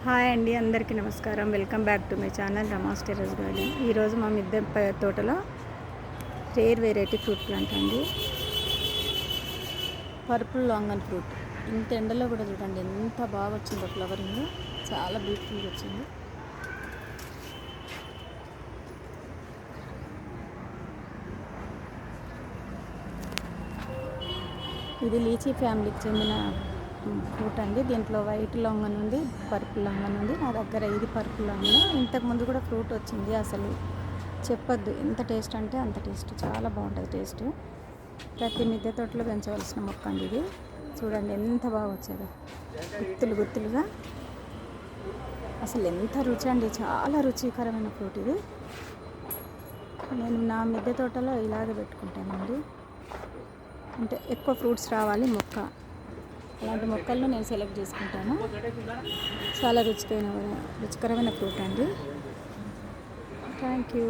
Hi అండి, అందరికీ నమస్కారం. Welcome back to my channel Rama's terrace garden. ఈరోజు మా మిద్దె తోటలో రేర్ వెరైటీ ఫ్రూట్ ప్లాంట్ అండి, పర్పుల్ లాంగన్ ఫ్రూట్. ఇంత ఎండలో కూడా చూడండి ఎంత బాగా వచ్చిందో ఫ్లవరింగ్, చాలా బ్యూటిఫుల్గా వచ్చింది. ఇది లీచీ ఫ్యామిలీకి చెందిన ఫ్రూట్ అండి. దీంట్లో వైట్ లాంగన్ ఉంది, పర్పుల్ లాంగన్ ఉంది. నా దగ్గర ఇది పర్పుల్ లాంగన్. ఇంతకుముందు కూడా ఫ్రూట్ వచ్చింది, అసలు చెప్పొద్దు ఎంత టేస్ట్ అంటే అంత టేస్ట్, చాలా బాగుంటుంది టేస్ట్. ప్రతి మిద్దె తోటలో పెంచవలసిన మొక్క అండి ఇది. చూడండి ఎంత బాగా వచ్చేదో, గుత్తులు గుత్తులుగా. అసలు ఎంత రుచి అండి, చాలా రుచికరమైన ఫ్రూట్ ఇది. నేను నా మిద్దె తోటలో ఇలాగే పెట్టుకుంటానండి, అంటే ఎక్కువ ఫ్రూట్స్ రావాలి మొక్క. అలాంటి మొక్కలను నేను సెలెక్ట్ చేసుకుంటాను. చాలా రుచికరమైన ఫ్రూట్ అండి. Thank you.